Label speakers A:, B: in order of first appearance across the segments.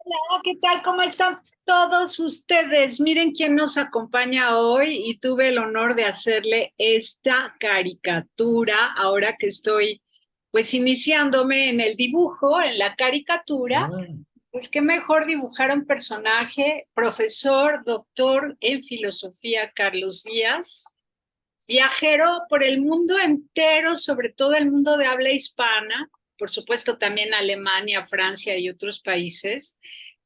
A: Hola, ¿qué tal? ¿Cómo están todos ustedes? Miren quién nos acompaña hoy y tuve el honor de hacerle esta caricatura ahora que estoy pues iniciándome en el dibujo, en la caricatura.
B: Ah,
A: Pues qué mejor dibujar a un personaje, profesor, doctor en filosofía, Carlos Díaz, viajero por el mundo entero, sobre todo el mundo de habla hispana, por supuesto también Alemania, Francia y otros países,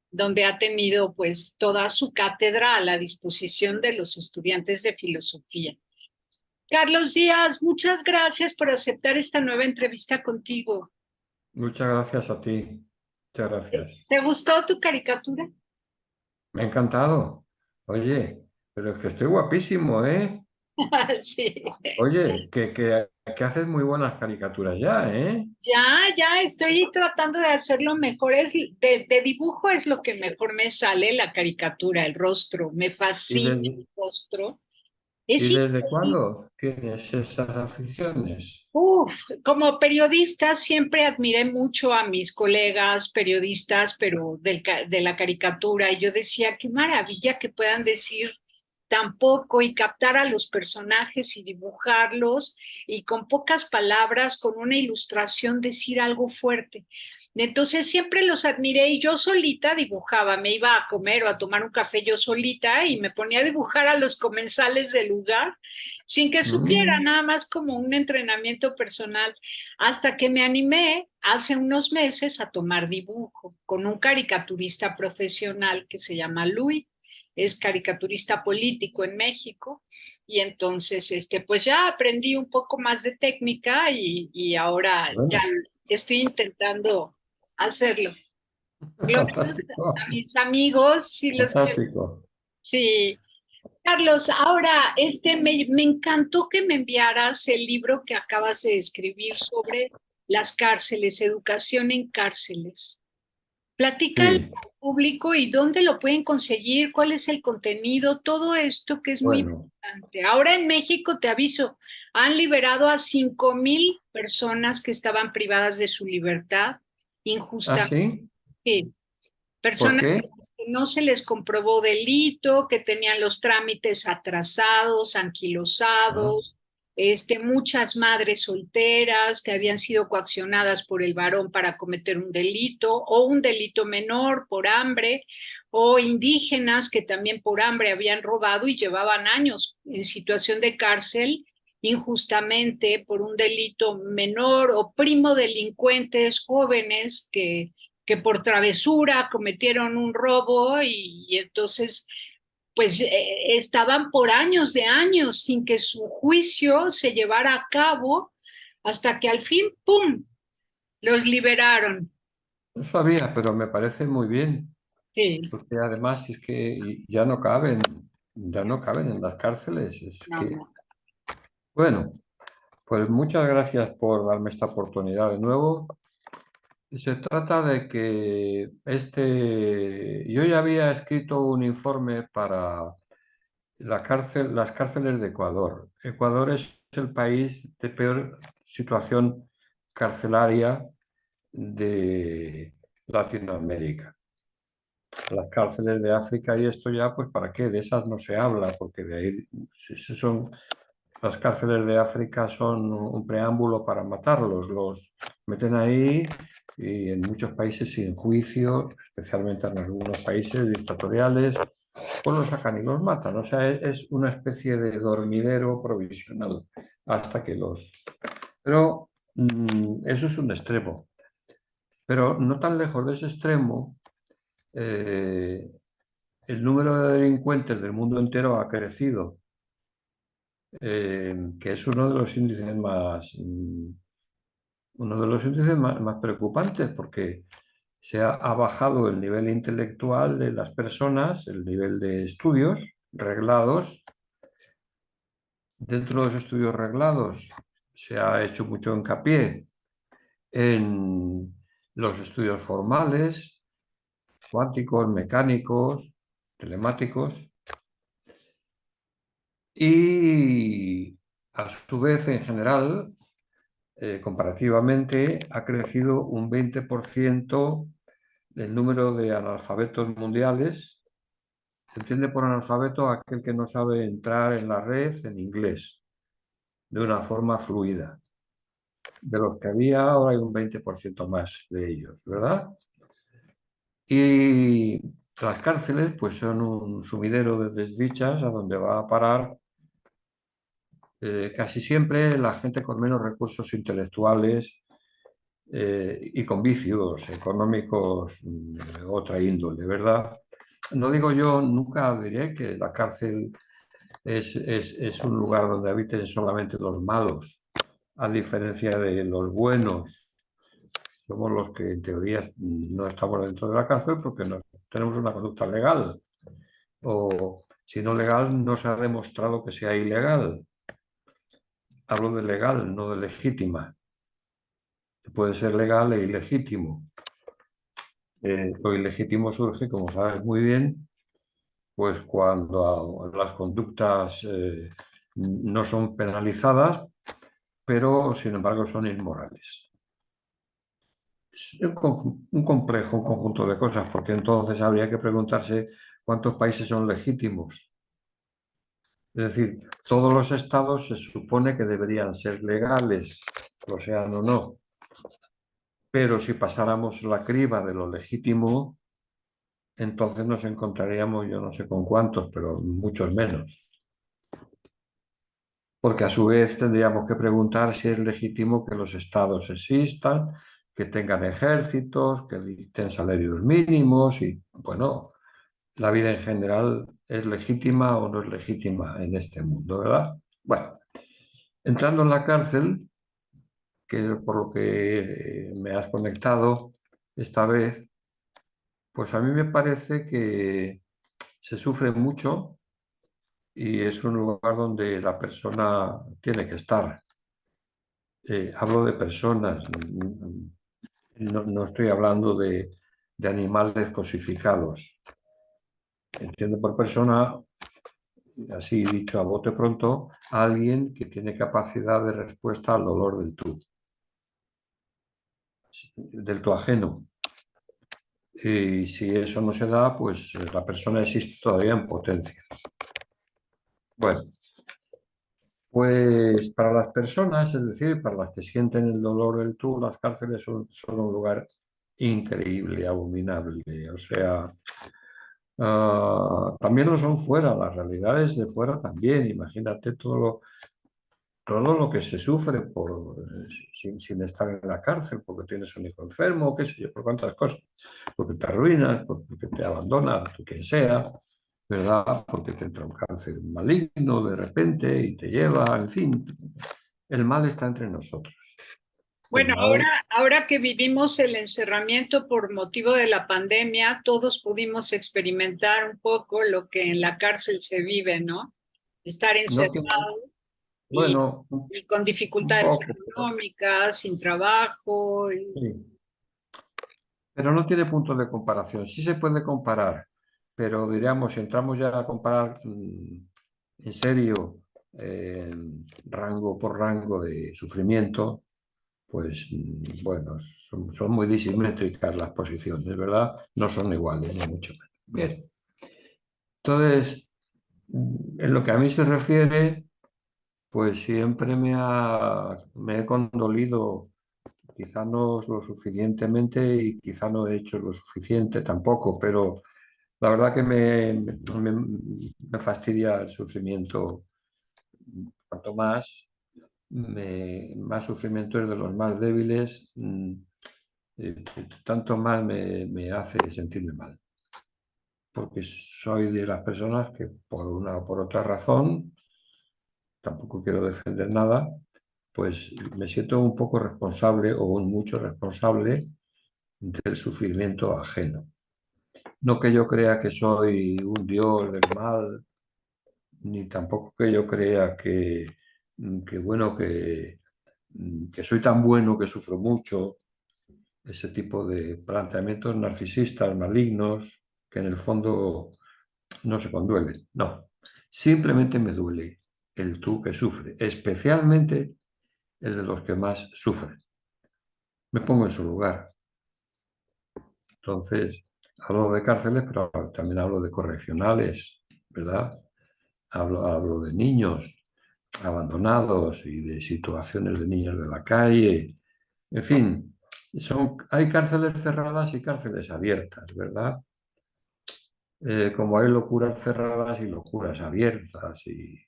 A: donde ha tenido pues toda su cátedra a la disposición de los estudiantes de filosofía. Carlos Díaz, muchas gracias por aceptar esta nueva entrevista contigo.
B: muchas gracias a ti. Muchas gracias.
A: ¿Te gustó tu caricatura?
B: Me ha encantado. Oye, pero es que estoy guapísimo, ¿eh?
A: Sí.
B: Oye, que haces muy buenas caricaturas ya, ¿eh?
A: Ya estoy tratando de hacerlo mejor. De dibujo es lo que mejor me sale, la caricatura, el rostro. Me
B: ¿Y
A: fascina
B: desde,
A: el rostro. Es
B: y desde
A: increíble.
B: cuándo tienes esas aficiones?
A: Uf, como periodista siempre admiré mucho a mis colegas periodistas, pero de la caricatura, y yo decía, qué maravilla que puedan decir tan poco y captar a los personajes y dibujarlos y con pocas palabras, con una ilustración, decir algo fuerte. Entonces siempre los admiré y yo solita dibujaba, me iba a comer o a tomar un café yo solita y me ponía a dibujar a los comensales del lugar sin que supiera,
B: Mm,
A: nada más como un entrenamiento personal, hasta que me animé hace unos meses a tomar dibujo con un caricaturista profesional que se llama Luis, es caricaturista político en México, y entonces, pues ya aprendí un poco más de técnica y ahora ya
B: bueno,
A: estoy intentando hacerlo. Glorias a
B: fantástico,
A: mis amigos, si los quiero.
B: fantástico.
A: Sí, Carlos, ahora, me encantó que me enviaras el libro que acabas de escribir sobre las cárceles, educación en cárceles. Platícale
B: Sí,
A: al público y dónde lo pueden conseguir, cuál es el contenido, todo esto que es muy
B: bueno.
A: importante. Ahora en México, te aviso, han liberado a 5,000 personas que estaban privadas de su libertad
B: ¿Ah,
A: injustamente.
B: sí? ¿Por
A: Personas
B: qué?
A: que no se les comprobó delito, que tenían los trámites atrasados,
B: Ah,
A: anquilosados, muchas madres solteras que habían sido coaccionadas por el varón para cometer un delito o un delito menor por hambre, o indígenas que también por hambre habían robado y llevaban años en situación de cárcel injustamente por un delito menor, o primo delincuentes jóvenes que por travesura cometieron un robo y entonces pues estaban por años de años sin que su juicio se llevara a cabo hasta que al fin, ¡pum!, los liberaron.
B: no sabía, pero me parece muy bien,
A: Sí,
B: porque además es que ya no caben en las cárceles. Es
A: no,
B: que,
A: no.
B: bueno. Pues muchas gracias por darme esta oportunidad de nuevo. Se trata de que yo ya había escrito un informe para las cárceles de Ecuador. Ecuador es el país de peor situación carcelaria de Latinoamérica. Las cárceles de África y esto ya, pues ¿para qué? De esas no se habla, porque de ahí son las cárceles de África son un preámbulo para matarlos. Los meten ahí y en muchos países sin juicio, especialmente en algunos países dictatoriales, pues los sacan y los matan. O sea, es una especie de dormidero provisional hasta que los... Pero eso es un extremo. Pero no tan lejos de ese extremo, eh, el número de delincuentes del mundo entero ha crecido, que es uno de los índices más preocupantes, porque ha bajado el nivel intelectual de las personas, el nivel de estudios reglados. Dentro de los estudios reglados se ha hecho mucho hincapié en los estudios formales, cuánticos, mecánicos, telemáticos, y a su vez, en general, comparativamente, ha crecido un 20% el número de analfabetos mundiales. Se entiende por analfabeto aquel que no sabe entrar en la red en inglés de una forma fluida. De los que había, ahora hay un 20% más de ellos, ¿verdad? Y las cárceles, pues son un sumidero de desdichas a donde va a parar casi siempre la gente con menos recursos intelectuales y con vicios económicos de otra índole, ¿verdad? No digo yo, nunca diré que la cárcel es un lugar donde habiten solamente los malos, a diferencia de los buenos. Somos los que en teoría no estamos dentro de la cárcel porque no tenemos una conducta legal. O si no legal, no se ha demostrado que sea ilegal. Hablo de legal, no de legítima. Puede ser legal e ilegítimo. Lo ilegítimo surge, como sabes muy bien, pues cuando las conductas no son penalizadas, pero sin embargo son inmorales. Es un complejo, un conjunto de cosas, porque entonces habría que preguntarse cuántos países son legítimos. Es decir, todos los estados se supone que deberían ser legales, lo sean o no, pero si pasáramos la criba de lo legítimo, entonces nos encontraríamos, yo no sé con cuántos, pero muchos menos. Porque a su vez tendríamos que preguntar si es legítimo que los estados existan, que tengan ejércitos, que dicten salarios mínimos y, bueno, la vida en general es legítima o no es legítima en este mundo, ¿verdad? Bueno, entrando en la cárcel, que es por lo que me has conectado esta vez, pues a mí me parece que se sufre mucho y es un lugar donde la persona tiene que estar. Hablo de personas, no estoy hablando de animales cosificados. Entiendo por persona, así dicho a bote pronto, a alguien que tiene capacidad de respuesta al dolor del tú ajeno. Y si eso no se da, pues la persona existe todavía en potencia. Bueno, pues para las personas, es decir, para las que sienten el dolor del tú, las cárceles son un lugar increíble, abominable. O sea, también lo son fuera, las realidades de fuera también. Imagínate todo lo que se sufre sin estar en la cárcel, porque tienes un hijo enfermo, qué sé yo, por cuántas cosas, porque te arruinas, porque te abandonas, quien sea, ¿verdad? Porque te entra un cáncer maligno de repente y te lleva, en fin, el mal está entre nosotros. El
A: Bueno,
B: mal,
A: ahora que vivimos el encerramiento por motivo de la pandemia, todos pudimos experimentar un poco lo que en la cárcel se vive, ¿no? Estar
B: no tiene,
A: encerrado y,
B: bueno,
A: y con
B: un
A: dificultades
B: poco,
A: económicas, sin trabajo.
B: sí. Pero no tiene punto de comparación. Sí se puede comparar, pero diríamos, si entramos ya a comparar en serio, rango por rango de sufrimiento, pues bueno, son muy disimétricas las posiciones, ¿verdad? No son iguales, ni mucho menos. Bien. Entonces, en lo que a mí se refiere, pues siempre me he condolido. Quizá no lo suficientemente y quizá no he hecho lo suficiente tampoco, pero la verdad que me fastidia el sufrimiento. Cuanto más sufrimiento es de los más débiles, tanto más me hace sentirme mal. Porque soy de las personas que por una o por otra razón, tampoco quiero defender nada, pues me siento un poco responsable o un mucho responsable del sufrimiento ajeno. No que yo crea que soy un dios del mal, ni tampoco que yo crea bueno, que soy tan bueno que sufro mucho, ese tipo de planteamientos narcisistas, malignos, que en el fondo no se conduelen. No, simplemente me duele el tú que sufre, especialmente el de los que más sufren. Me pongo en su lugar. Entonces, hablo de cárceles, pero también hablo de correccionales, ¿verdad? Hablo de niños abandonados y de situaciones de niños de la calle. En fin, hay cárceles cerradas y cárceles abiertas, ¿verdad? Como hay locuras cerradas y locuras abiertas. Y,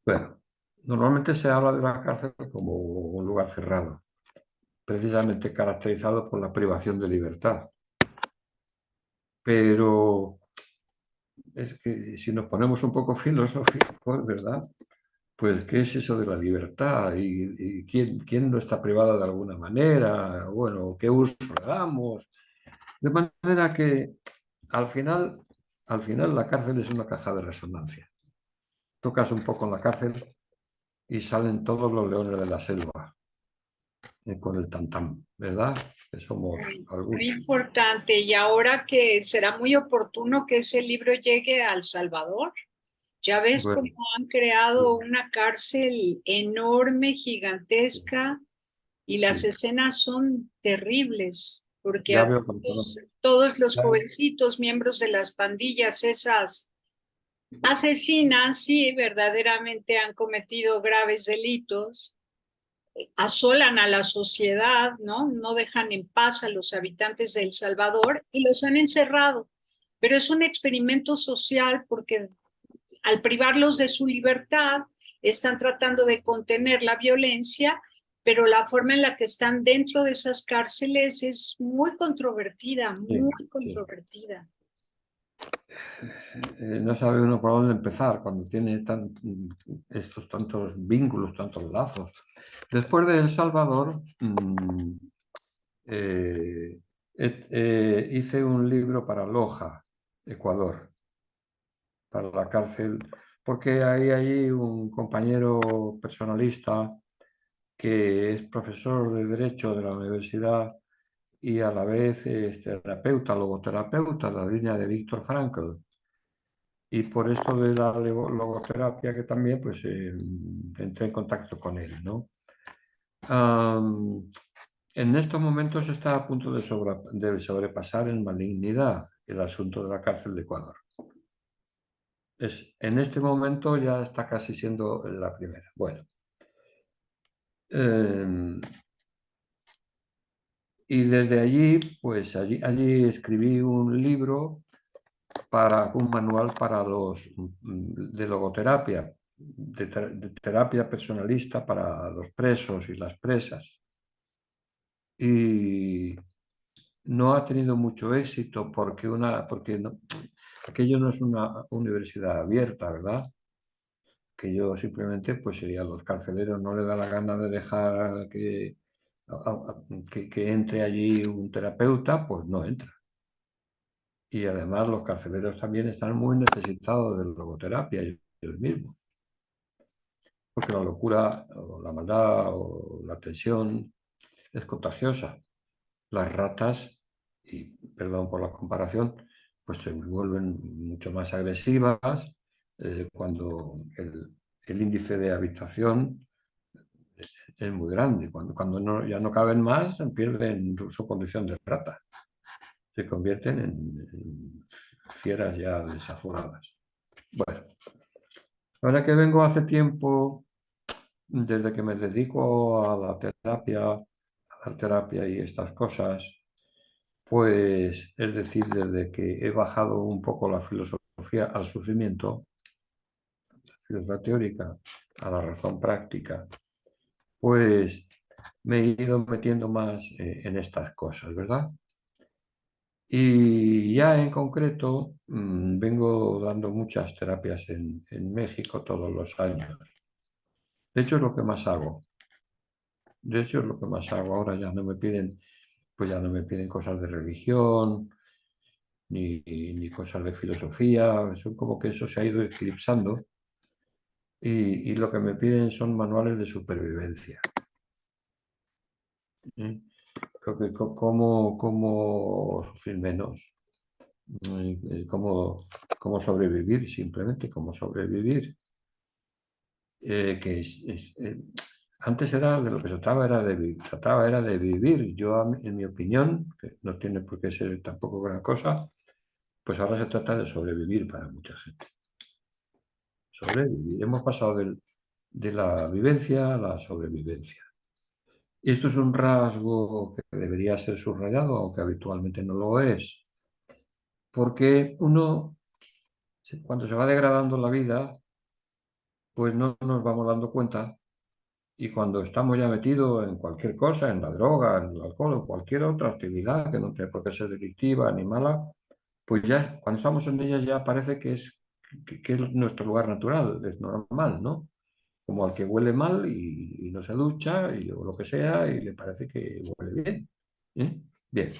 B: bueno, normalmente se habla de la cárcel como un lugar cerrado, precisamente caracterizado por la privación de libertad. Pero es que si nos ponemos un poco filosóficos, ¿verdad? Pues, ¿qué es eso de la libertad? ¿Y quién no está privado de alguna manera? Bueno, ¿qué uso le damos? De manera que al final, al final la cárcel es una caja de resonancia. Tocas un poco en la cárcel y salen todos los leones de la selva con el tantán, ¿verdad? Que somos
A: Muy
B: algunos.
A: importante. Y ahora que será muy oportuno que ese libro llegue a El Salvador. Ya ves cómo
B: Bueno,
A: han creado una cárcel enorme, gigantesca, y las
B: sí,
A: escenas son terribles, porque
B: ya
A: a
B: veo con todo.
A: todos los
B: Ya,
A: jovencitos, miembros de las pandillas, esas asesinas, sí, verdaderamente han cometido graves delitos, asolan a la sociedad, ¿no? No dejan en paz a los habitantes de El Salvador y los han encerrado. Pero es un experimento social porque al privarlos de su libertad, están tratando de contener la violencia, pero la forma en la que están dentro de esas cárceles es muy controvertida,
B: sí,
A: muy
B: sí.
A: controvertida.
B: No sabe uno por dónde empezar cuando tiene estos tantos vínculos, tantos lazos. Después de El Salvador, eh, hice un libro para Loja, Ecuador, para la cárcel, porque hay ahí un compañero personalista que es profesor de Derecho de la universidad y a la vez es terapeuta, logoterapeuta, de la línea de Víctor Frankl. Y por esto de la logoterapia que también, pues entré en contacto con él, ¿no? En estos momentos está a punto de sobrepasar en malignidad el asunto de la cárcel de Ecuador. En este momento ya está casi siendo la primera. Bueno, eh, y desde allí, pues allí escribí un libro para un manual para los de logoterapia, de terapia personalista para los presos y las presas. Y no ha tenido mucho éxito porque aquello no es una universidad abierta, ¿verdad? Que yo simplemente, pues sería los carceleros, no le da la gana de dejar que entre allí un terapeuta, pues no entra. Y además los carceleros también están muy necesitados de logoterapia ellos mismos, porque la locura o la maldad o la tensión es contagiosa. Las ratas, y perdón por la comparación, pues se vuelven mucho más agresivas cuando el índice de habitación es muy grande. Cuando ya no caben más, pierden su condición de rata. Se convierten en fieras ya desaforadas. Bueno, ahora que vengo hace tiempo, desde que me dedico a la terapia y estas cosas, pues es decir, desde que he bajado un poco la filosofía al sufrimiento, filosofía teórica a la razón práctica, pues me he ido metiendo más en estas cosas, ¿verdad? Y ya en concreto vengo dando muchas terapias en México todos los años. De hecho, es lo que más hago. De hecho, es lo que más hago. Ahora ya no me piden, pues ya no me piden cosas de religión, ni cosas de filosofía. Son como que eso se ha ido eclipsando y lo que me piden son manuales de supervivencia. ¿Eh? Cómo sufrir menos, cómo sobrevivir, simplemente cómo sobrevivir. Que antes era de lo que se trataba era de vivir. Yo, en mi opinión, que no tiene por qué ser tampoco gran cosa, pues ahora se trata de sobrevivir para mucha gente. Sobrevivir. Hemos pasado de la vivencia a la sobrevivencia. Y esto es un rasgo que debería ser subrayado, aunque habitualmente no lo es, porque uno, cuando se va degradando la vida, pues no nos vamos dando cuenta. Y cuando estamos ya metidos en cualquier cosa, en la droga, en el alcohol, en cualquier otra actividad que no tiene por qué ser delictiva ni mala, pues ya cuando estamos en ella ya parece que es nuestro lugar natural, es normal, ¿no? Como al que huele mal y no se ducha o lo que sea y le parece que huele bien. ¿Eh? Bien.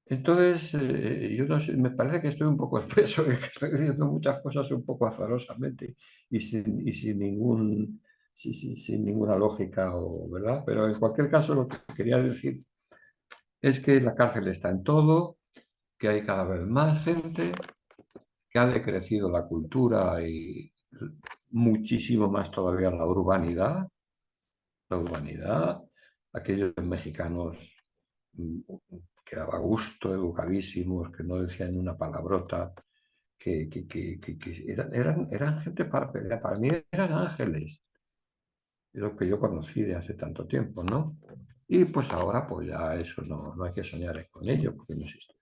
B: Entonces, yo no sé, me parece que estoy un poco espeso, que estoy diciendo muchas cosas un poco azarosamente y sin sin ninguna lógica, ¿verdad? Pero en cualquier caso, lo que quería decir es que la cárcel está en todo, que hay cada vez más gente, que ha decrecido la cultura y muchísimo más todavía la urbanidad, aquellos mexicanos mm, que daba gusto, educadísimos, que no decían una palabrota, que eran gente para mí eran ángeles, es lo que yo conocí de hace tanto tiempo, ¿no? Y pues ahora pues ya eso no hay que soñar con ello, porque no existe.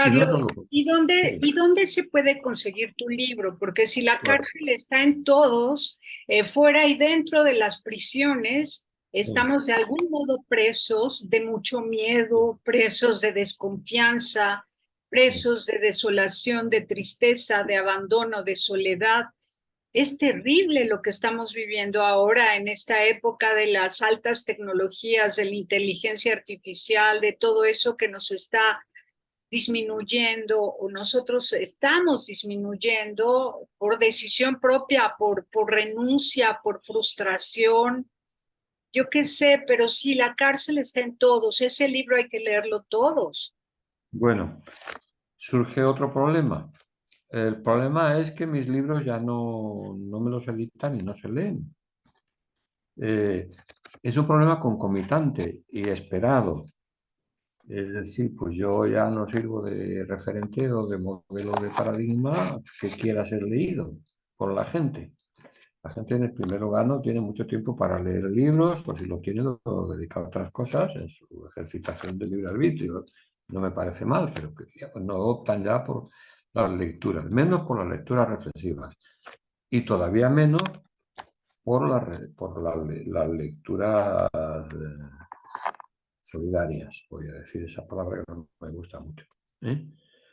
B: Y no
A: Carlos,
B: solo, sí,
A: ¿y dónde se puede conseguir tu libro? Porque si la
B: claro,
A: cárcel está en todos, fuera y dentro de las prisiones,
B: sí,
A: estamos de algún modo presos de mucho miedo, presos de desconfianza,
B: sí.
A: presos de desolación, de tristeza, de abandono, de soledad. Es terrible lo que estamos viviendo ahora en esta época de las altas tecnologías, de la inteligencia artificial, de todo eso que nos está disminuyendo o nosotros estamos disminuyendo por decisión propia, por renuncia, por frustración. Yo qué sé, pero sí, la cárcel está en todos. Ese libro hay que leerlo todos.
B: Bueno, surge otro problema. El problema es que mis libros ya no me los editan y no se leen. Eh, es un problema concomitante y esperado. Es decir, pues yo ya no sirvo de referente o de modelo de paradigma que quiera ser leído por la gente. La gente en el primer lugar no tiene mucho tiempo para leer libros, pues si lo tiene lo dedica a otras cosas en su ejercitación de libre arbitrio. No me parece mal, pero que no optan ya por las lecturas, menos por las lecturas reflexivas y todavía menos las lecturas solidarias, voy a decir esa palabra que no me gusta mucho. ¿Eh?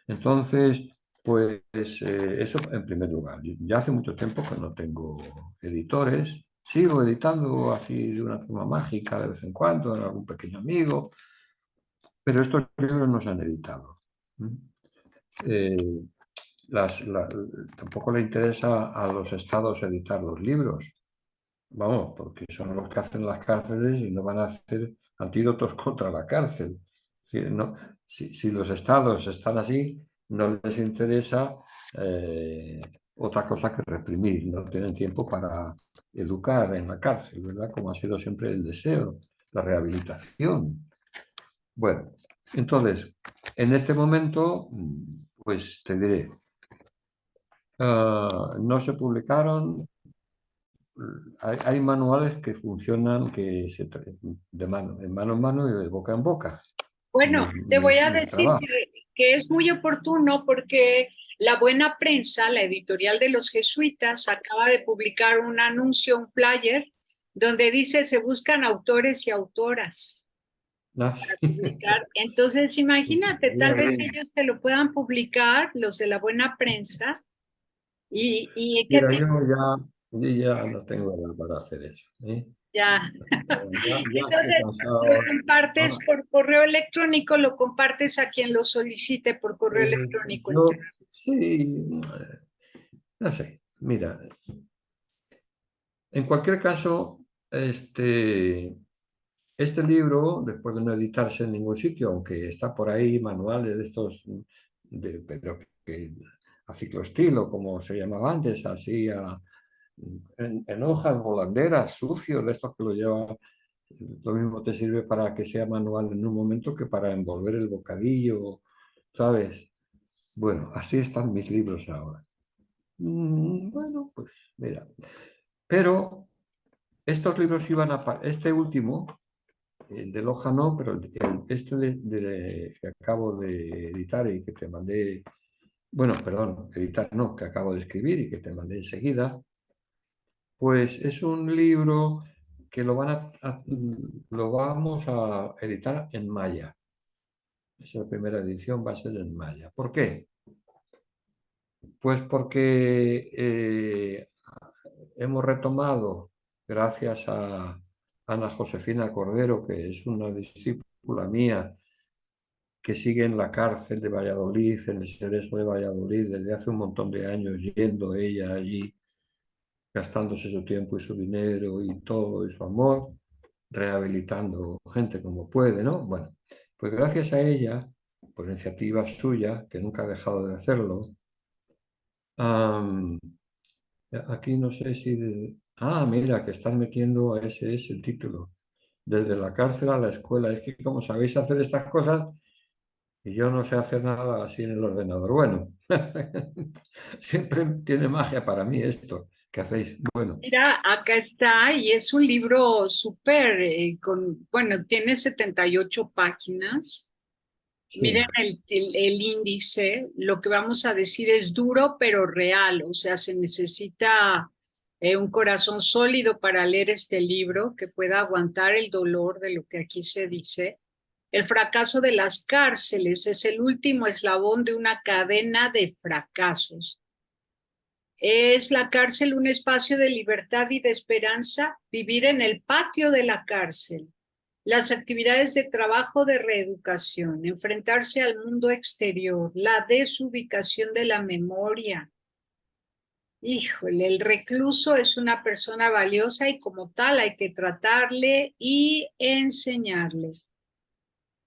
B: Entonces, pues eso en primer lugar. Ya hace mucho tiempo que no tengo editores. Sigo editando así de una forma mágica de vez en cuando, en algún pequeño amigo, pero estos libros no se han editado. ¿Mm? Eh, tampoco le interesa a los estados editar los libros. Vamos, porque son los que hacen las cárceles y no van a hacer antídotos contra la cárcel. Si los estados están así, no les interesa otra cosa que reprimir. No tienen tiempo para educar en la cárcel, ¿verdad? Como ha sido siempre el deseo, la rehabilitación. Bueno, entonces, en este momento, pues te diré, no se publicaron. Hay manuales que funcionan en mano en mano y de boca en boca.
A: Bueno, te voy a
B: Mi
A: decir
B: trabajo.
A: que es muy oportuno porque la buena prensa, la editorial de los jesuitas, acaba de publicar un anuncio, un flyer, donde dice se buscan autores y autoras
B: Ah,
A: para
B: sí.
A: publicar. Entonces, imagínate, tal
B: Bien,
A: vez
B: bien.
A: ellos te lo puedan publicar, los de la buena prensa, y que
B: Mira,
A: te,
B: yo ya no tengo edad para hacer eso. ¿Eh?
A: ya.
B: Ya estoy
A: Entonces, lo
B: cansado.
A: compartes
B: Ahora,
A: por correo electrónico, lo compartes a quien lo solicite por correo electrónico.
B: sí, no sé. Mira, en cualquier caso, este libro, después de no editarse en ningún sitio, aunque está por ahí manuales de estos, pero que a cicloestilo, como se llamaba antes, así en hojas volanderas, sucios, de estos que lo lleva, lo mismo te sirve para que sea manual en un momento que para envolver el bocadillo, ¿sabes? Bueno, así están mis libros ahora. Bueno, pues mira. Pero estos libros iban a... Este último, el de Loja no, pero este que acabo de editar y que te mandé, bueno, perdón, editar no, que acabo de escribir y que te mandé enseguida, pues es un libro que lo vamos a editar en Maya. Esa primera edición va a ser en Maya. ¿Por qué? Pues porque hemos retomado, gracias a Ana Josefina Cordero, que es una discípula mía, que sigue en la cárcel de Valladolid, en el Cerezo de Valladolid, desde hace un montón de años, yendo ella allí, gastándose su tiempo y su dinero y todo y su amor, rehabilitando gente como puede, ¿no? Bueno, pues gracias a ella, por iniciativa suya, que nunca ha dejado de hacerlo, am, aquí no sé si... mira, que están metiendo, ese es el título, desde la cárcel a la escuela. Es que como sabéis hacer estas cosas, y yo no sé hacer nada así en el ordenador. Bueno, siempre tiene magia para mí esto que hacéis. Bueno,
A: Mira, acá está y es un libro súper, bueno, tiene 78 páginas. Miren
B: sí.
A: el índice, lo que vamos a decir es duro pero real, o sea, se necesita un corazón sólido para leer este libro que pueda aguantar el dolor de lo que aquí se dice. El fracaso de las cárceles es el último eslabón de una cadena de fracasos. ¿Es la cárcel un espacio de libertad y de esperanza? Vivir en el patio de la cárcel. Las actividades de trabajo de reeducación, enfrentarse al mundo exterior, la desubicación de la memoria. Híjole, el recluso es una persona valiosa y como tal hay que tratarle y enseñarle.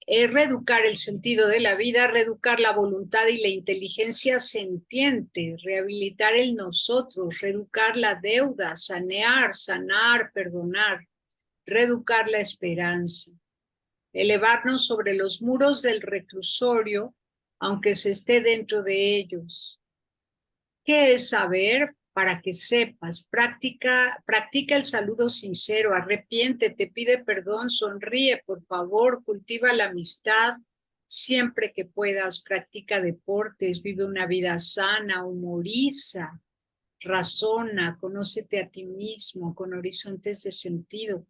A: Reeducar el sentido de la vida, reeducar la voluntad y la inteligencia sentiente, rehabilitar el nosotros, reeducar la deuda, sanear, sanar, perdonar, reeducar la esperanza, elevarnos sobre los muros del reclusorio, aunque se esté dentro de ellos. ¿Qué es saber? Para que sepas, practica el saludo sincero, arrepiéntete, pide perdón, sonríe, por favor, cultiva la amistad siempre que puedas, practica deportes, vive una vida sana, humoriza, razona, conócete a ti mismo con horizontes de sentido.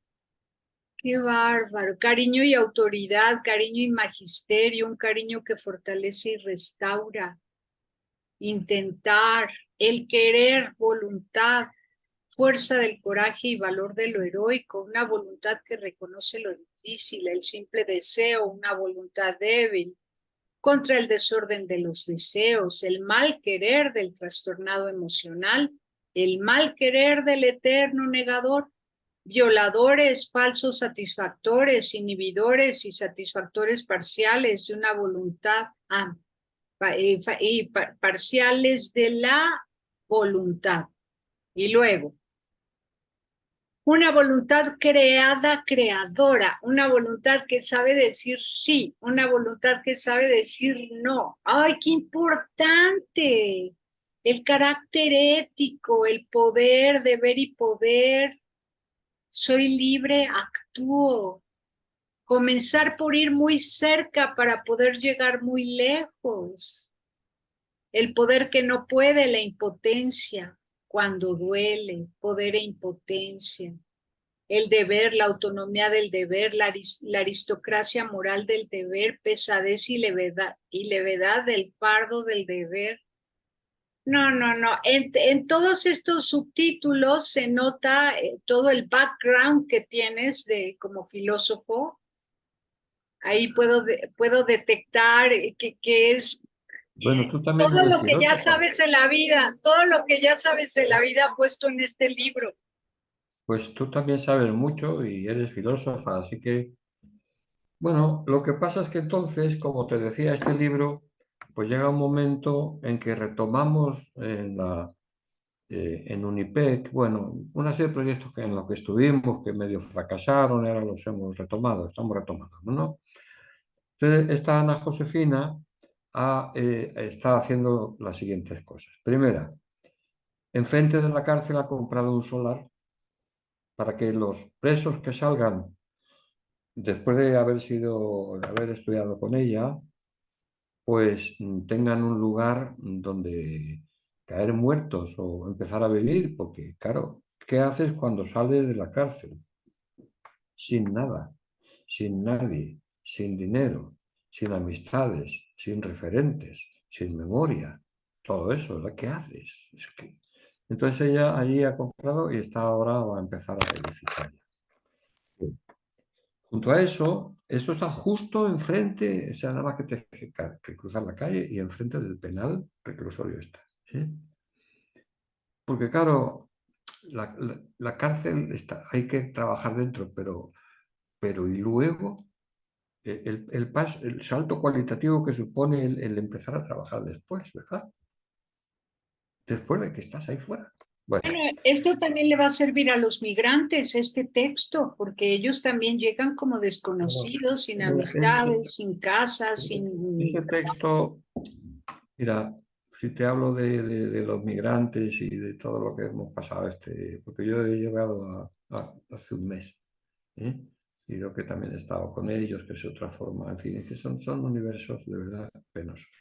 A: Qué bárbaro, cariño y autoridad, cariño y magisterio, un cariño que fortalece y restaura, intentar, el querer, voluntad, fuerza del coraje y valor de lo heroico, una voluntad que reconoce lo difícil, el simple deseo, una voluntad débil, contra el desorden de los deseos, el mal querer del trastornado emocional, el mal querer del eterno negador, violadores, falsos satisfactores, inhibidores y satisfactores parciales de una voluntad parciales de la voluntad. Y luego, una voluntad creada, creadora, una voluntad que sabe decir sí, una voluntad que sabe decir no. ¡Ay, qué importante! El carácter ético, el poder, deber y poder. Soy libre, actúo. Comenzar por ir muy cerca para poder llegar muy lejos. El poder que no puede, la impotencia, cuando duele, poder e impotencia. El deber, la autonomía del deber, la aristocracia moral del deber, pesadez y levedad del fardo del deber. No, no, no. En todos estos subtítulos se nota todo el background que tienes como filósofo. Ahí puedo detectar que es
B: Bueno, tú también
A: todo
B: eres
A: lo que ya
B: filósofa.
A: sabes en la vida, todo lo que ya sabes en la vida puesto en este libro.
B: Pues tú también sabes mucho y eres filósofa, así que, bueno, lo que pasa es que entonces, como te decía, este libro, pues llega un momento en que retomamos en Unipec, bueno, una serie de proyectos en los que estuvimos, que medio fracasaron, ahora los hemos retomado, estamos retomando, ¿no? Entonces, esta Ana Josefina está haciendo las siguientes cosas. Primera, enfrente de la cárcel ha comprado un solar para que los presos que salgan después de haber estudiado con ella, pues tengan un lugar donde caer muertos o empezar a vivir, porque claro, ¿qué haces cuando sales de la cárcel? Sin nada, sin nadie, sin dinero, sin amistades, sin referentes, sin memoria, todo eso, ¿verdad? ¿Qué haces? Entonces ella allí ha comprado y está ahora va a empezar a edificar. Junto a eso, esto está justo enfrente, o sea, nada más que que cruzar la calle y enfrente del penal reclusorio está. ¿Sí? Porque claro, la cárcel está, hay que trabajar dentro, pero y luego el salto cualitativo que supone el empezar a trabajar después, ¿verdad? Después de que estás ahí fuera. Bueno,
A: Bueno, esto también le va a servir a los migrantes, este texto, porque ellos también llegan como desconocidos, sin amistades, sin casas,
B: ese
A: sin...
B: texto, mira, si te hablo de los migrantes y de todo lo que hemos pasado, porque yo he llegado hace un mes, ¿eh? Y lo que también he estado con ellos, que es otra forma, en fin, es que son universos de verdad penosos.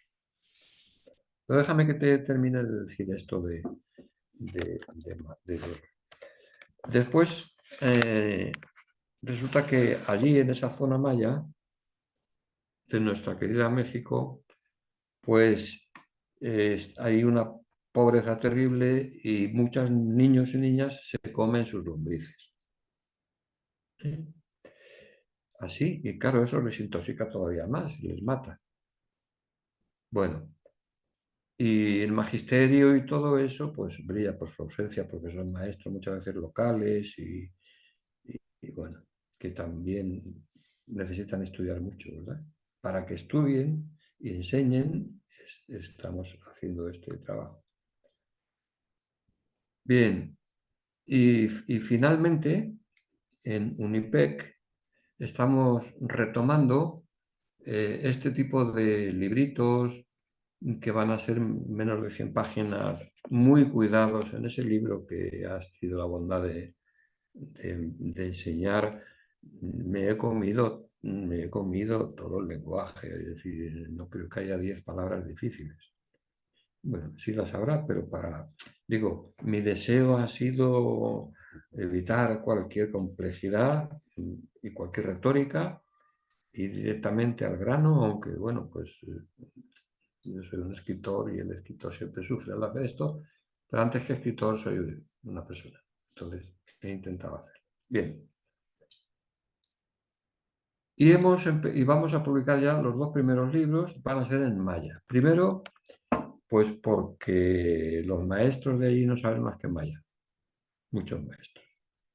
B: Pero déjame que te termine de decir esto de Después, resulta que allí en esa zona maya de nuestra querida México, pues hay una pobreza terrible y muchos niños y niñas se comen sus lombrices. ¿Sí? Así, y claro, eso les intoxica todavía más, les mata. Bueno, y el magisterio y todo eso, pues brilla por su ausencia, porque son maestros muchas veces locales y bueno, que también necesitan estudiar mucho, ¿verdad? Para que estudien y enseñen, estamos haciendo este trabajo. Bien, y finalmente, en Unipec estamos retomando este tipo de libritos que van a ser menos de 100 páginas, muy cuidados en ese libro que has tenido la bondad de enseñar. Me he comido todo el lenguaje, es decir, no creo que haya 10 palabras difíciles. Bueno, sí las habrá, pero digo, mi deseo ha sido evitar cualquier complejidad y cualquier retórica y directamente al grano, aunque bueno, pues yo soy un escritor y el escritor siempre sufre al hacer esto, pero antes que escritor soy una persona. Entonces he intentado hacerlo. Bien. Y vamos a publicar ya los dos primeros libros, van a ser en maya. Primero, pues porque los maestros de allí no saben más que maya, muchos maestros.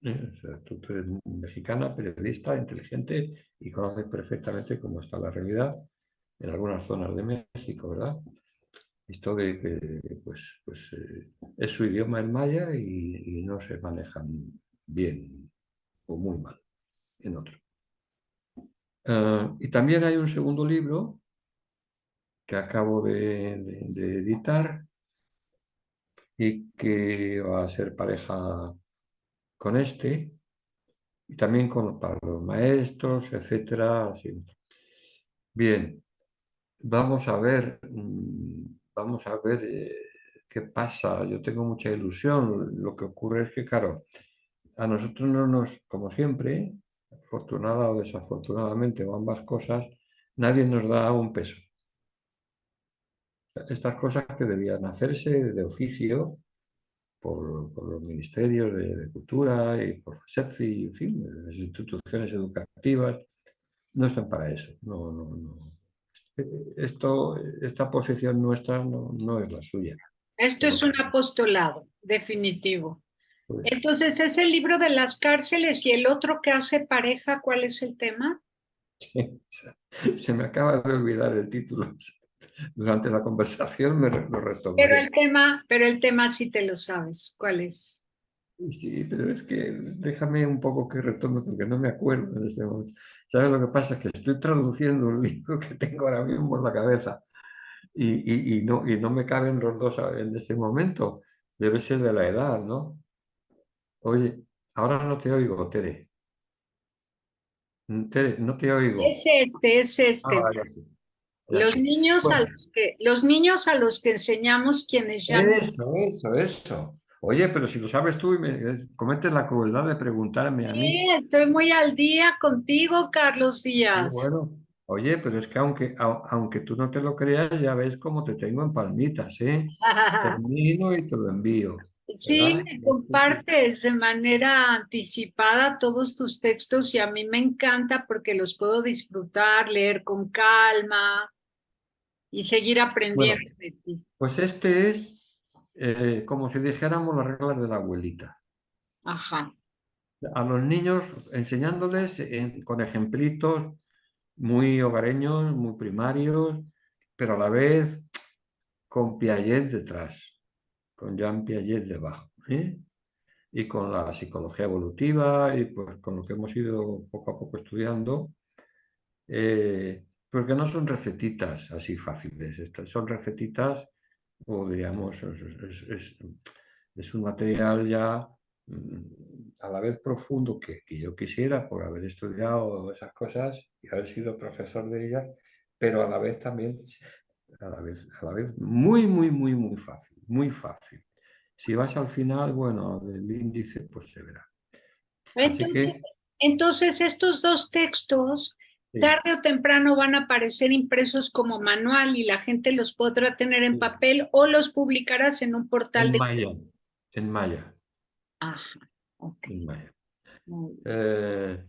B: O sea, tú eres mexicana, periodista, inteligente y conoces perfectamente cómo está la realidad en algunas zonas de México, ¿verdad? Esto de que es su idioma el maya y no se manejan bien o muy mal en otro. Y también hay un segundo libro que acabo de editar y que va a ser pareja con este y también para los maestros, etcétera. Así. Bien, vamos a ver qué pasa. Yo tengo mucha ilusión. Lo que ocurre es que, claro, a nosotros no nos, como siempre, afortunada o desafortunadamente, o ambas cosas, nadie nos da un peso. Estas cosas que debían hacerse de oficio por los ministerios de Cultura y por la SEPCI, en fin, las instituciones educativas, no están para eso. No. Esta posición nuestra no es la suya.
A: Esto es un apostolado, definitivo.
B: Pues,
A: Entonces, es el libro de las cárceles y el otro que hace pareja, ¿cuál es el tema?
B: se me acaba de olvidar el título. Durante la conversación lo retomaré.
A: Pero el tema sí te lo sabes. ¿Cuál es?
B: Sí, pero es que déjame un poco que retome porque no me acuerdo en este momento. ¿Sabes lo que pasa? Que estoy traduciendo un libro que tengo ahora mismo en la cabeza y no me caben los dos en este momento. Debe ser de la edad, ¿no? Oye, ahora no te oigo, Tere. Tere, no te oigo.
A: Es este.
B: Ya sí, ya sí. Bueno,
A: Los niños a los que enseñamos quienes ya no.
B: eso. Oye, pero si lo sabes tú y me cometes la crueldad de preguntarme a mí.
A: Sí, estoy muy al día contigo, Carlos Díaz.
B: Bueno, oye, pero es que aunque tú no te lo creas, ya ves cómo te tengo en palmitas, ¿eh? Termino y te lo envío,
A: Sí,
B: ¿verdad?
A: me
B: Sí, sí.
A: compartes de manera anticipada todos tus textos y a mí me encanta porque los puedo disfrutar, leer con calma y seguir
B: Bueno,
A: aprendiendo de ti.
B: pues este es como si dijéramos las reglas de la abuelita.
A: Ajá.
B: A los niños enseñándoles con ejemplitos muy hogareños, muy primarios, pero a la vez con Piaget detrás, con Jean Piaget debajo, ¿eh? Y con la psicología evolutiva y pues con lo que hemos ido poco a poco estudiando, porque no son recetitas así fáciles, son recetitas o diríamos, es un material ya a la vez profundo que yo quisiera por haber estudiado esas cosas y haber sido profesor de ellas, pero a la vez también, a la vez muy, muy, muy, muy fácil, muy fácil. Si vas al final, bueno, del índice, pues se verá. Así
A: Entonces,
B: que,
A: entonces estos dos textos,
B: sí,
A: tarde o temprano van a aparecer impresos como manual y la gente los podrá tener en
B: sí,
A: papel o los publicarás en un portal
B: en
A: de...
B: Maya, en Maya,
A: Ajá, ok.
B: en Maya.
A: Muy bien.
B: Eh,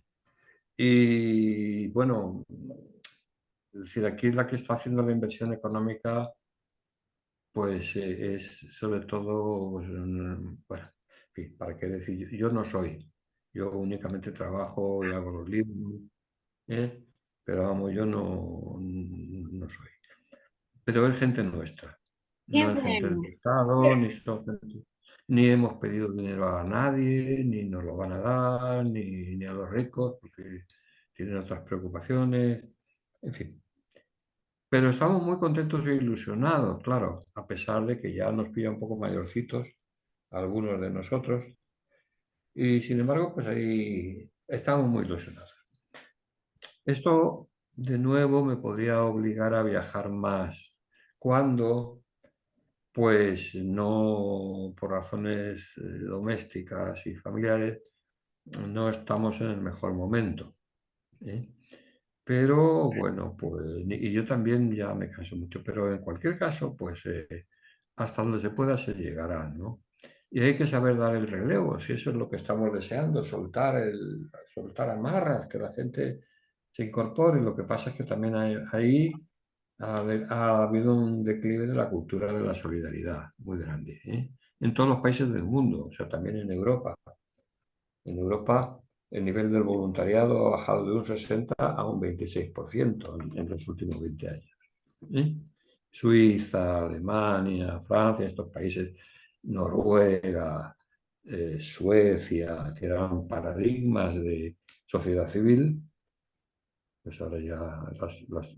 B: y bueno, es decir, aquí la que está haciendo la inversión económica, pues es sobre todo, pues, bueno, en fin, ¿para qué decir? Yo no soy, yo únicamente trabajo y hago los libros, ¿eh? Pero vamos, yo no soy. Pero es gente nuestra,
A: Qué
B: no es gente del
A: bueno.
B: Estado, ni hemos pedido dinero a nadie, ni nos lo van a dar, ni a los ricos, porque tienen otras preocupaciones, en fin. Pero estamos muy contentos e ilusionados, claro, a pesar de que ya nos pilla un poco mayorcitos, algunos de nosotros, y sin embargo, pues ahí estamos muy ilusionados. Esto, de nuevo, me podría obligar a viajar más. ¿Cuándo? Pues no, por razones domésticas y familiares, no estamos en el mejor momento, ¿eh? Pero bueno, pues, y yo también ya me canso mucho, pero en cualquier caso, pues hasta donde se pueda se llegará, ¿no? Y hay que saber dar el relevo, si eso es lo que estamos deseando, soltar amarras, que la gente se incorpore. Lo que pasa es que también ahí ha habido un declive de la cultura de la solidaridad muy grande, ¿eh? En todos los países del mundo, o sea, también en Europa. En Europa, el nivel del voluntariado ha bajado de un 60 a un 26% en los últimos 20 años, ¿eh? Suiza, Alemania, Francia, estos países, Noruega, Suecia, que eran paradigmas de sociedad civil, pues ahora ya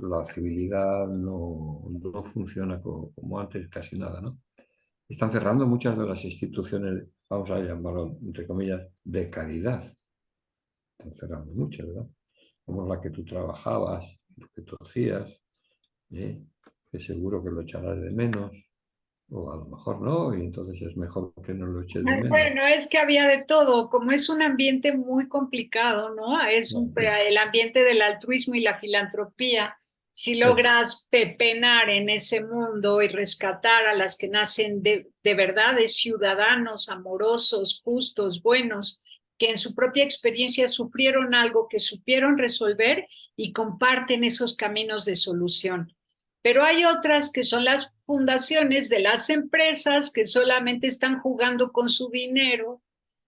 B: la civilidad no funciona como antes, casi nada, ¿no? Están cerrando muchas de las instituciones, vamos a llamarlo, entre comillas, de caridad. Están cerrando muchas, ¿verdad? Como la que tú trabajabas, lo que tú hacías, ¿eh? Que seguro que lo echarás de menos, o a lo mejor no, y entonces es mejor que no lo eches de menos.
A: Bueno, es que había de todo, como es un ambiente muy complicado, ¿no?
B: Bueno, sí,
A: El ambiente del altruismo y la filantropía. Si
B: eso.
A: logras pepenar en ese mundo y rescatar a las que nacen de verdad de ciudadanos amorosos, justos, buenos, que en su propia experiencia sufrieron algo que supieron resolver y comparten esos caminos de solución. Pero hay otras que son las fundaciones de las empresas que solamente están jugando con su dinero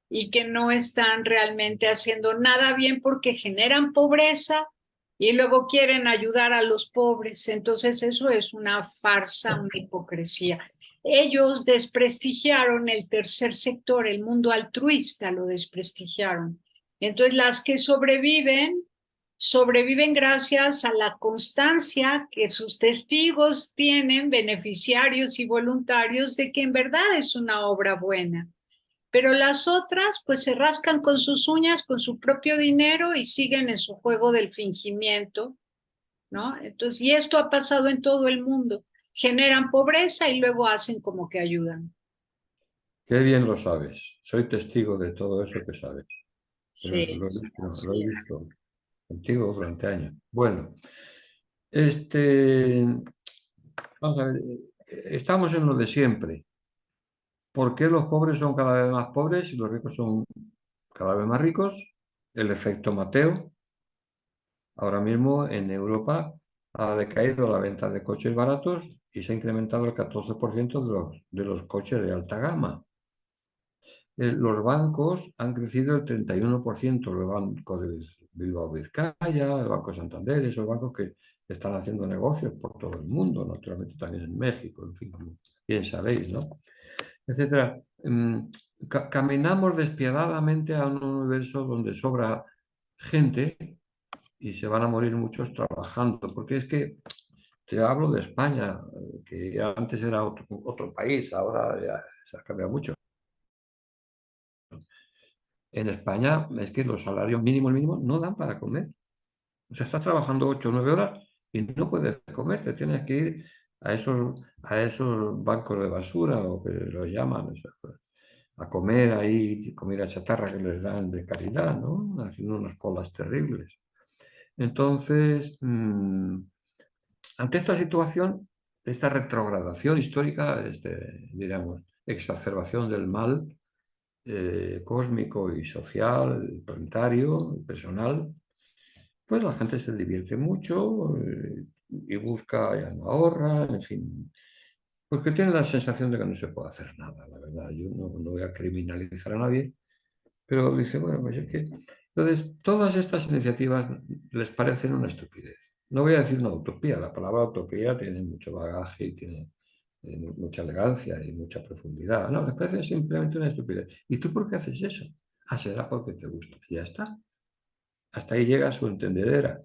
A: y que no están realmente haciendo nada bien porque generan pobreza y luego quieren ayudar a los pobres. Entonces eso es una farsa, una hipocresía. Ellos desprestigiaron el tercer sector, el mundo altruista lo desprestigiaron. Entonces las que sobreviven, sobreviven gracias a la constancia que sus testigos tienen, beneficiarios y voluntarios, de que en verdad es una obra buena. Pero las otras, pues se rascan con sus uñas, con su propio dinero y siguen en su juego del fingimiento, ¿no? Entonces, y esto ha pasado en todo el mundo. Generan pobreza y luego hacen como que ayudan.
B: Qué bien lo sabes. Soy testigo de todo eso que sabes.
A: Sí,
B: Lo he
A: así es.
B: visto contigo durante años. Bueno, este, vamos a ver, estamos en lo de siempre. ¿Por qué los pobres son cada vez más pobres y los ricos son cada vez más ricos? El efecto Mateo. Ahora mismo en Europa ha decaído la venta de coches baratos y se ha incrementado el 14% de los coches de alta gama. Los bancos han crecido el 31%, el Banco de Bilbao Vizcaya, el Banco Santander, esos bancos que están haciendo negocios por todo el mundo, naturalmente también en México, en fin, como bien sabéis, ¿no? Etcétera. Caminamos despiadadamente a un universo donde sobra gente y se van a morir muchos trabajando, porque es que te hablo de España, que antes era otro país, ahora ya se ha cambiado mucho. En España es que los salarios mínimos no dan para comer. O sea, estás trabajando 8 o 9 horas y no puedes comer, te tienes que ir a esos bancos de basura o que los llaman, o sea, pues, a comer ahí comida chatarra que les dan de caridad, ¿no? Haciendo unas colas terribles. Entonces, ante esta situación, esta retrogradación histórica, diríamos, exacerbación del mal cósmico y social, planetario, personal, pues la gente se divierte mucho y busca, ya no ahorra, en fin, porque tiene la sensación de que no se puede hacer nada, la verdad. Yo no voy a criminalizar a nadie, pero dice, bueno, pues es que... Entonces, todas estas iniciativas les parecen una estupidez. No voy a decir una utopía, la palabra utopía tiene mucho bagaje y tiene mucha elegancia y mucha profundidad. No, les parece simplemente una estupidez. ¿Y tú por qué haces eso? Ah, será porque te gusta. Y ya está. Hasta ahí llega su entendedera.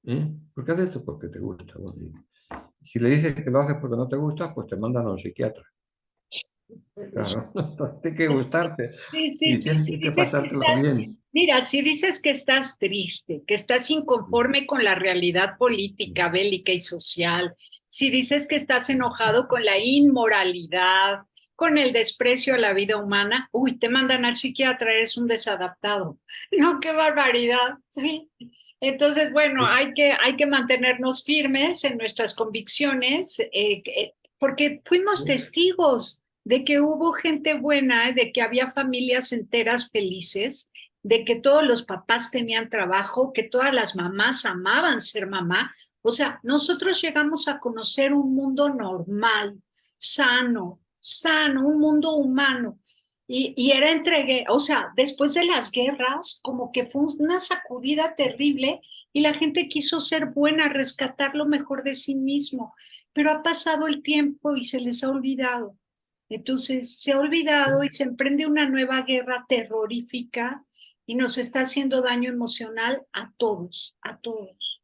B: ¿Eh? ¿Por qué haces esto? Porque te gusta. Bueno, y si le dices que lo haces porque no te gusta, pues te mandan a un psiquiatra. Claro, tiene que gustarte
A: Sí, sí,
B: y
A: sí,
B: tienes
A: sí,
B: que
A: dices que
B: pasártelo
A: estás,
B: bien.
A: mira, si dices que estás triste, que estás inconforme con la realidad política, bélica y social, si dices que estás enojado con la inmoralidad, con el desprecio a la vida humana, uy, te mandan al psiquiatra, eres un desadaptado. No, qué barbaridad, sí. Entonces, bueno, hay que mantenernos firmes en nuestras convicciones, porque fuimos testigos de que hubo gente buena, de que había familias enteras felices, de que todos los papás tenían trabajo, que todas las mamás amaban ser mamá. O sea, nosotros llegamos a conocer un mundo normal, sano, un mundo humano. Y era entre, o sea, después de las guerras, como que fue una sacudida terrible y la gente quiso ser buena, rescatar lo mejor de sí mismo, pero ha pasado el tiempo y se les ha olvidado. Entonces se ha olvidado y se emprende una nueva guerra terrorífica y nos está haciendo daño emocional a todos, a todos.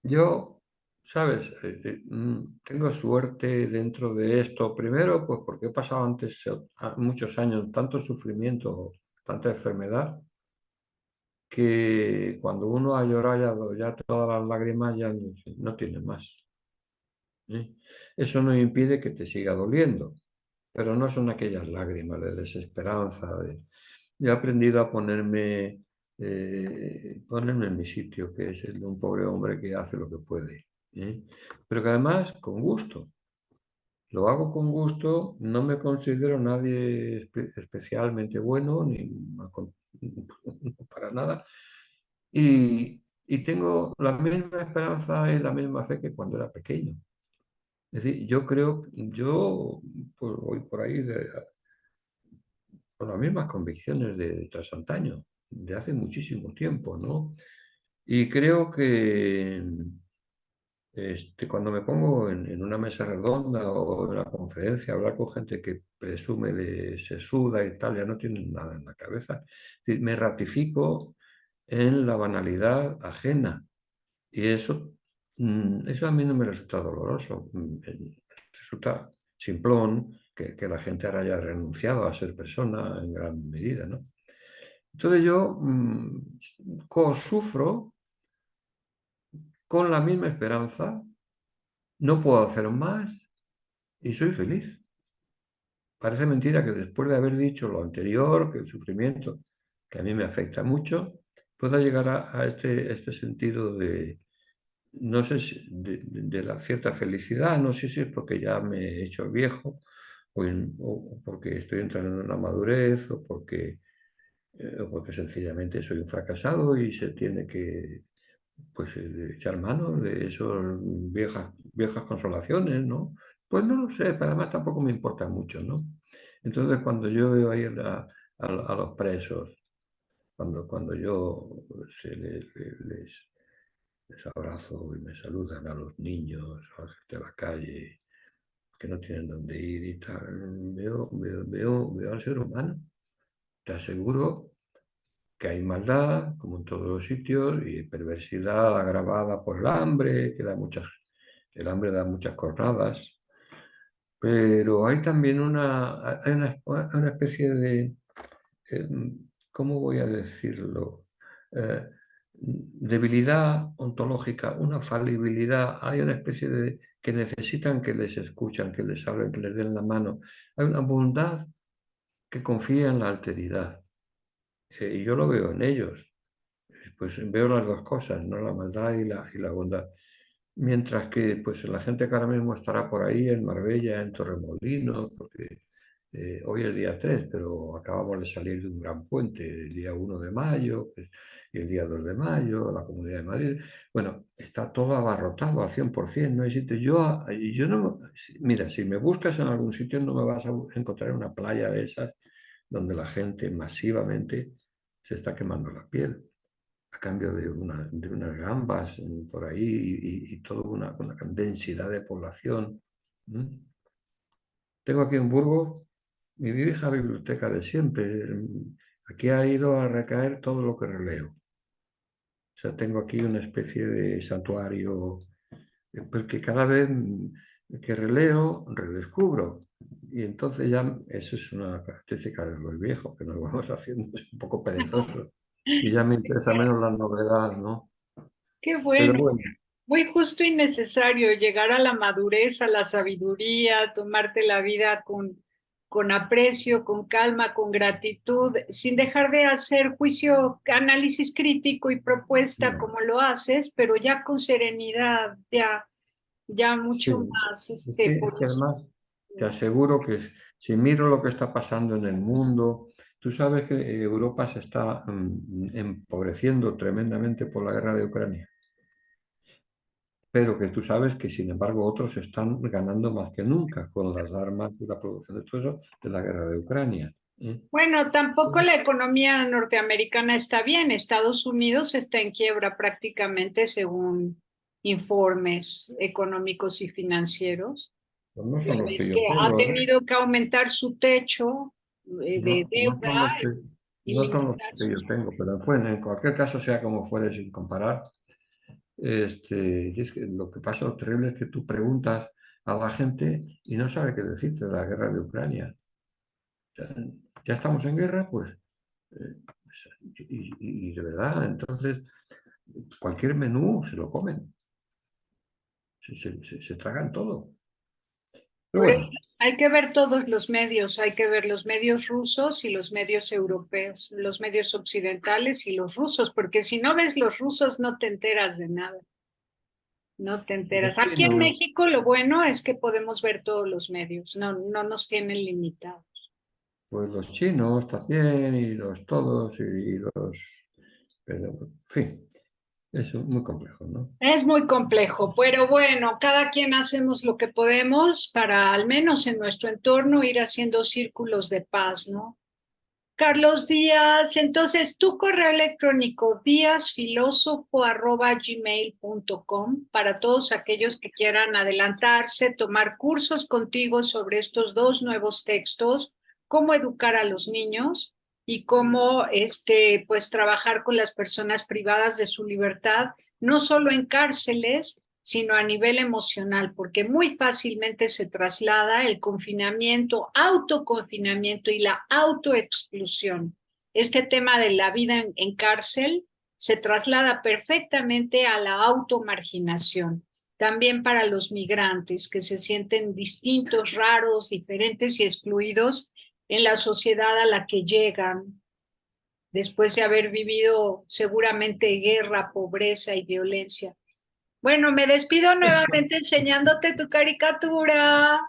B: Yo, sabes, tengo suerte dentro de esto. Primero, pues porque he pasado antes muchos años tanto sufrimiento, tanta enfermedad, que cuando uno ha llorado ya todas las lágrimas ya no tiene más. ¿Eh? Eso no impide que te siga doliendo, pero no son aquellas lágrimas de desesperanza. Yo he aprendido a ponerme en mi sitio, que es el de un pobre hombre que hace lo que puede. ¿Eh? Pero que además con gusto. Lo hago con gusto, no me considero nadie especialmente bueno, ni para nada. Y tengo la misma esperanza y la misma fe que cuando era pequeño. Es decir, yo creo, yo pues, voy por ahí con las mismas convicciones de tras antaño, de hace muchísimo tiempo, ¿no? Y creo que cuando me pongo en una mesa redonda o en una conferencia, a hablar con gente que presume de sesuda y tal, ya no tienen nada en la cabeza. Es decir, me ratifico en la banalidad ajena. Y eso a mí no me resulta doloroso. Resulta simplón que la gente ahora haya renunciado a ser persona en gran medida, ¿no? Entonces yo sufro con la misma esperanza, no puedo hacer más y soy feliz. Parece mentira que después de haber dicho lo anterior, que el sufrimiento, que a mí me afecta mucho, pueda llegar a este sentido de, no sé si de la cierta felicidad, no sé si es porque ya me he hecho viejo o porque estoy entrando en una madurez o porque sencillamente soy un fracasado y se tiene que pues echar mano de esas viejas consolaciones, ¿no? Pues no lo sé, pero además tampoco me importa mucho, ¿no? Entonces cuando yo veo ahí a los presos, cuando yo les abrazo y me saludan a los niños, a la gente de la calle, que no tienen dónde ir y tal, veo al ser humano. Te aseguro que hay maldad, como en todos los sitios, y perversidad agravada por el hambre, el hambre da muchas cornadas, pero hay también una especie de, eh, ¿cómo voy a decirlo? Eh, Debilidad ontológica, una falibilidad, hay una especie de que necesitan que les escuchan, que les hablen, que les den la mano. Hay una bondad que confía en la alteridad, y yo lo veo en ellos. Pues veo las dos cosas, ¿no? La maldad y la bondad. Mientras que pues la gente que ahora mismo estará por ahí en Marbella, en Torremolinos, porque hoy es día 3 pero acabamos de salir de un gran puente, el día 1 de mayo, pues, y el día 2 de mayo, la Comunidad de Madrid. Bueno, está todo abarrotado al 100%, no hay sitio. Yo no, mira, si me buscas en algún sitio no me vas a encontrar una playa de esas donde la gente masivamente se está quemando la piel a cambio de unas gambas por ahí y toda una densidad de población. ¿Mm? Tengo aquí en Burgos mi vieja biblioteca de siempre. Aquí ha ido a recaer todo lo que releo. O sea, tengo aquí una especie de santuario, porque cada vez que releo, redescubro. Y entonces ya, eso es una característica de los viejos, que nos vamos haciendo un poco perezosos. Y ya me interesa menos la novedad, ¿no?
A: Qué
B: Pero
A: bueno,
B: bueno,
A: muy justo y necesario llegar a la madurez, a la sabiduría, tomarte la vida con aprecio, con calma, con gratitud, sin dejar de hacer juicio, análisis crítico y propuesta
B: no,
A: como lo haces, pero ya con serenidad, ya
B: sí.
A: mucho más,
B: Es que
A: pues,
B: además te aseguro que si miro lo que está pasando en el mundo, tú sabes que Europa se está empobreciendo tremendamente por la guerra de Ucrania, pero que tú sabes que sin embargo otros están ganando más que nunca con las armas y la producción de todo eso de la guerra de Ucrania. ¿Eh?
A: bueno, tampoco la economía norteamericana está bien. Estados Unidos está en quiebra prácticamente según informes económicos y financieros.
B: Pues no
A: Ya
B: son los que
A: ves
B: yo
A: que ha
B: tengo, ¿eh?
A: tenido que aumentar su techo de
B: No, no
A: deuda
B: son los que,
A: y
B: no son los
A: limitar
B: que yo
A: sus...
B: tengo, pero bueno, en cualquier caso, sea como fuere, sin comparar. Y es que lo que pasa, lo terrible es que tú preguntas a la gente y no sabe qué decirte de la guerra de Ucrania. O sea, ya estamos en guerra, pues, y de verdad, entonces cualquier menú se lo comen, se tragan todo. Pero
A: Por eso
B: bueno,
A: hay que ver todos los medios, hay que ver los medios rusos y los medios europeos, los medios occidentales y los rusos, porque si no ves los rusos no te enteras de nada. No te
B: los
A: enteras. Aquí en
B: chinos,
A: México lo bueno es que podemos ver todos los medios, no nos tienen limitados.
B: pues los chinos también, y los todos, y los... Pero, en fin, es muy complejo, ¿no?
A: Es muy complejo, pero bueno, cada quien hacemos lo que podemos para, al menos en nuestro entorno, ir haciendo círculos de paz, ¿no? Carlos Díaz, entonces tu correo electrónico díazfilósofo@gmail.com para todos aquellos que quieran adelantarse, tomar cursos contigo sobre estos dos nuevos textos, cómo educar a los niños y cómo pues trabajar con las personas privadas de su libertad, no solo en cárceles, sino a nivel emocional, porque muy fácilmente se traslada el confinamiento, autoconfinamiento y la autoexclusión. Este tema de la vida en cárcel se traslada perfectamente a la automarginación. También para los migrantes que se sienten distintos, raros, diferentes y excluidos en la sociedad a la que llegan después de haber vivido seguramente guerra, pobreza y violencia. Bueno, me despido nuevamente enseñándote tu caricatura.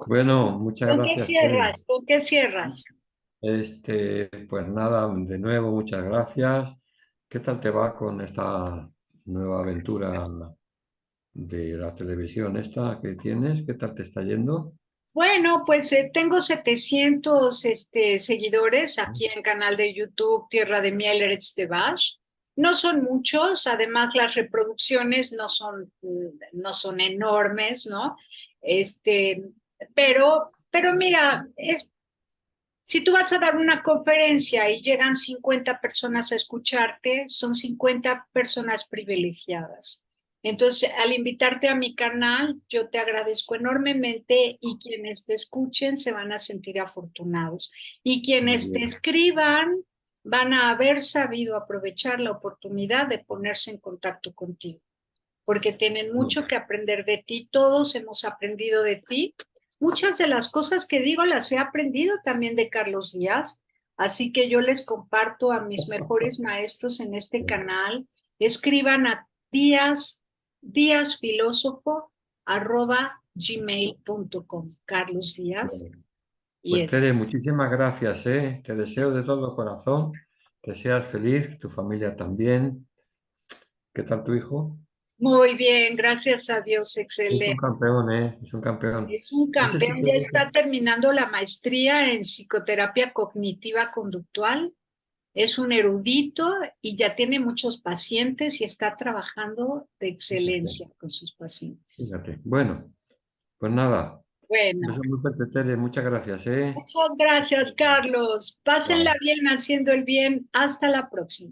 B: Bueno, muchas
A: ¿Con qué
B: gracias, Tere.
A: cierras? ¿Con qué cierras?
B: Pues nada, de nuevo, muchas gracias. ¿Qué tal te va con esta nueva aventura de la televisión esta que tienes? ¿Qué tal te está yendo?
A: Bueno, pues tengo 700 seguidores aquí en canal de YouTube Tierra de Miel, Eretz de Bash. No son muchos, además las reproducciones no son enormes, ¿no? Este, pero mira, si tú vas a dar una conferencia y llegan 50 personas a escucharte, son 50 personas privilegiadas. Entonces, al invitarte a mi canal, yo te agradezco enormemente y quienes te escuchen se van a sentir afortunados. Y
B: Muy
A: quienes te
B: bien.
A: escriban van a haber sabido aprovechar la oportunidad de ponerse en contacto contigo porque tienen mucho que aprender de ti, todos hemos aprendido de ti. Muchas de las cosas que digo las he aprendido también de Carlos Díaz, así que yo les comparto a mis mejores maestros en este canal. Escriban a díazfilósofo@gmail.com, Carlos Díaz.
B: Bueno,
A: Y
B: pues
A: es
B: Tere, muchísimas gracias, ¿eh? Te deseo de todo corazón que seas feliz, tu familia también. ¿Qué tal tu hijo?
A: muy bien, gracias a Dios,
B: Es un
A: excelente.
B: campeón, ¿eh? Es un campeón.
A: Es un
B: Ese sí
A: campeón,
B: que...
A: ya está terminando la maestría en psicoterapia cognitiva conductual. Es un erudito y ya tiene muchos pacientes y está trabajando de
B: Fíjate,
A: excelencia con sus pacientes.
B: fíjate. Bueno, pues nada. Un
A: Bueno,
B: beso muy fuerte, Tere. Muchas gracias, ¿eh?
A: muchas gracias, Carlos. Pásenla
B: Chao.
A: bien haciendo el bien. Hasta la próxima.